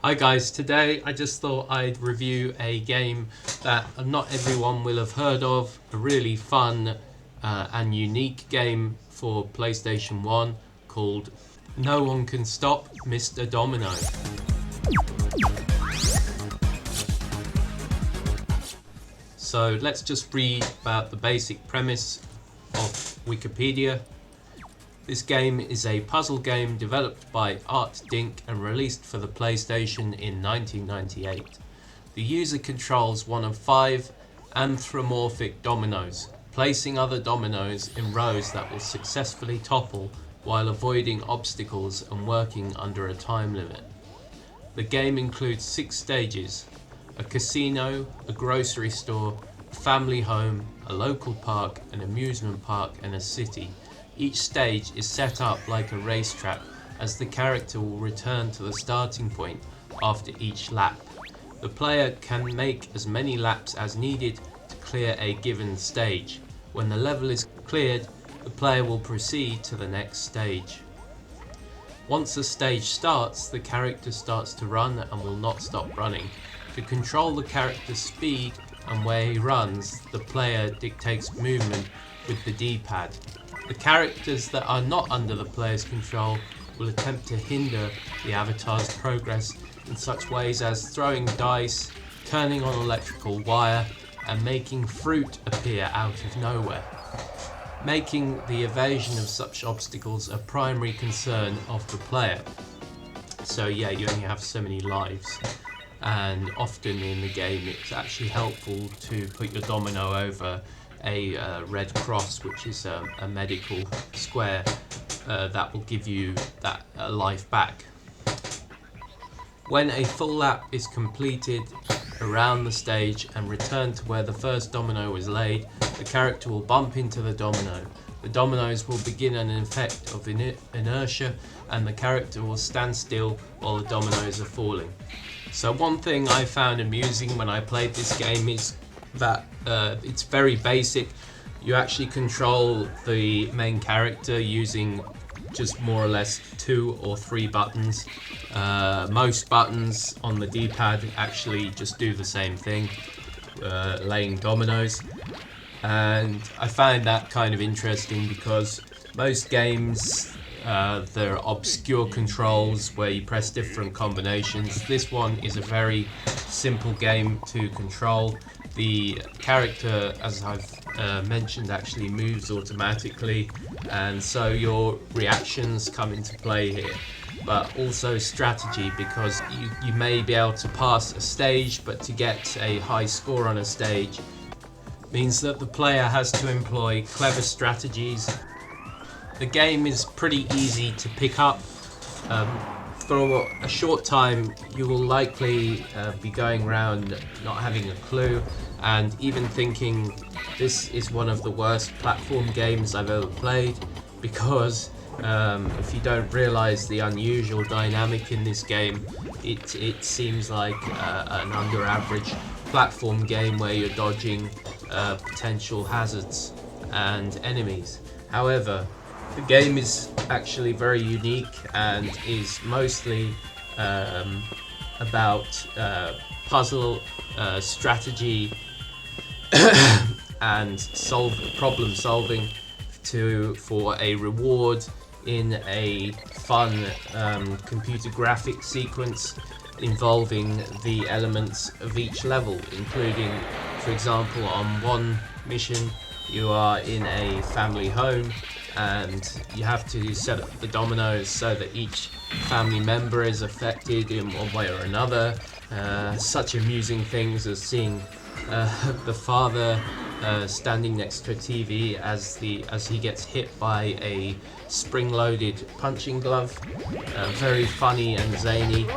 Hi guys, today I just thought I'd review a game that not everyone will have heard of, a really fun and unique game for PlayStation 1 called No One Can Stop Mr. Domino. So let's just read about the basic premise of Wikipedia. This game is a puzzle game developed by Art Dink and released for the PlayStation in 1998. The user controls one of 5 anthropomorphic dominoes, placing other dominoes in rows that will successfully topple while avoiding obstacles and working under a time limit. The game includes 6 stages: a casino, a grocery store, a family home, a local park, an amusement park, and a city. Each stage is set up like a racetrack, as the character will return to the starting point after each lap. The player can make as many laps as needed to clear a given stage. When the level is cleared, the player will proceed to the next stage. Once the stage starts, the character starts to run and will not stop running. To control the character's speed and where he runs, the player dictates movement with the D-pad. The characters that are not under the player's control will attempt to hinder the avatar's progress in such ways as throwing dice, turning on electrical wire, and making fruit appear out of nowhere, making the evasion of such obstacles a primary concern of the player. So yeah, you only have so many lives, and often in the game it's actually helpful to put your domino over a red cross, which is a medical square that will give you that life back. When a full lap is completed around the stage and returned to where the first domino was laid, the character will bump into the domino. The dominoes will begin an effect of inertia, and the character will stand still while the dominoes are falling. So one thing I found amusing when I played this game is that it's very basic. You actually control the main character using just more or less 2 or 3 buttons. Most buttons on the D-pad actually just do the same thing, laying dominoes. And I find that kind of interesting because most games, there are obscure controls where you press different combinations. This one is a very simple game to control. The character, as I've mentioned, actually moves automatically, and so your reactions come into play here. But also strategy, because you may be able to pass a stage, but to get a high score on a stage means that the player has to employ clever strategies. The game is pretty easy to pick up. For a short time you will likely be going around not having a clue, and even thinking this is one of the worst platform games I've ever played, because if you don't realise the unusual dynamic in this game, it seems like an under average platform game where you're dodging potential hazards and enemies. However, the game is actually very unique and is mostly about puzzle, strategy, and problem solving for a reward in a fun computer graphic sequence involving the elements of each level, including, for example, on one mission you are in a family home and you have to set up the dominoes so that each family member is affected in one way or another. Such amusing things as seeing the father standing next to a TV as he gets hit by a spring-loaded punching glove. Very funny and zany.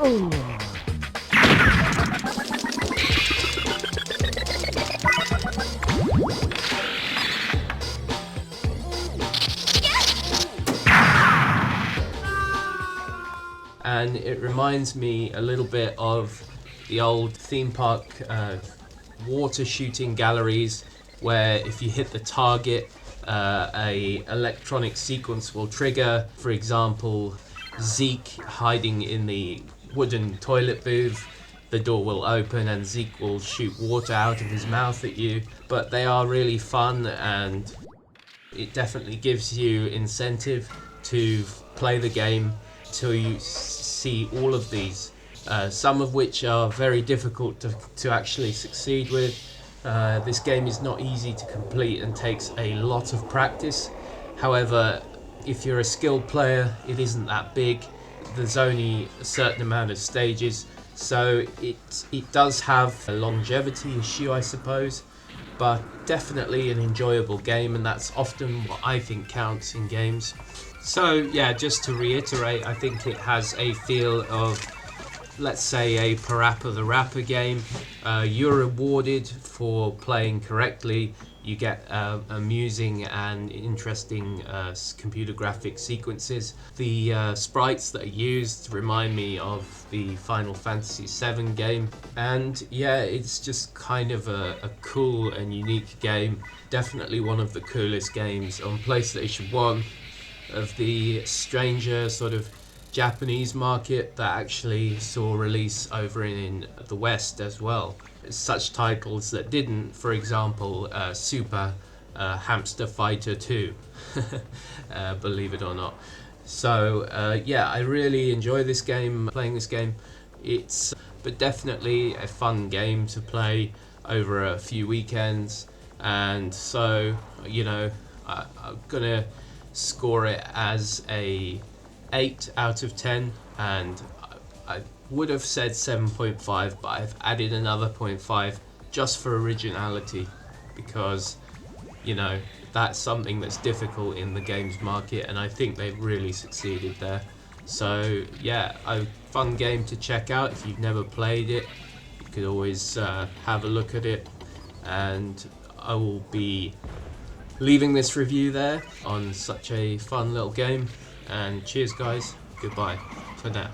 And it reminds me a little bit of the old theme park water shooting galleries, where if you hit the target, a electronic sequence will trigger. For example, Zeke hiding in the wooden toilet booth. The door will open and Zeke will shoot water out of his mouth at you. But they are really fun, and it definitely gives you incentive to play the game till you see all of these. Some of which are very difficult to actually succeed with. This game is not easy to complete and takes a lot of practice. However, if you're a skilled player, it isn't that big. There's only a certain amount of stages, so it does have a longevity issue, I suppose, but definitely an enjoyable game, and that's often what I think counts in games. So yeah, just to reiterate, I think it has a feel of, let's say, a Parappa the Rapper game. You're rewarded for playing correctly. You get amusing and interesting computer graphic sequences. The sprites that are used remind me of the Final Fantasy VII game. And yeah, it's just kind of a cool and unique game. Definitely one of the coolest games on PlayStation 1 of the stranger sort of Japanese market that actually saw release over in the West as well. Such titles that didn't, for example, Super Hamster Fighter 2, believe it or not. So yeah, I really enjoy this game, playing this game. It's but definitely a fun game to play over a few weekends, and so I'm gonna score it as a 8 out of 10, and I would have said 7.5, but I've added another 0.5 just for originality, because that's something that's difficult in the games market, and I think they've really succeeded there. So yeah, a fun game to check out. If you've never played it, you could always have a look at it, and I will be leaving this review there on such a fun little game. And cheers guys, goodbye for now.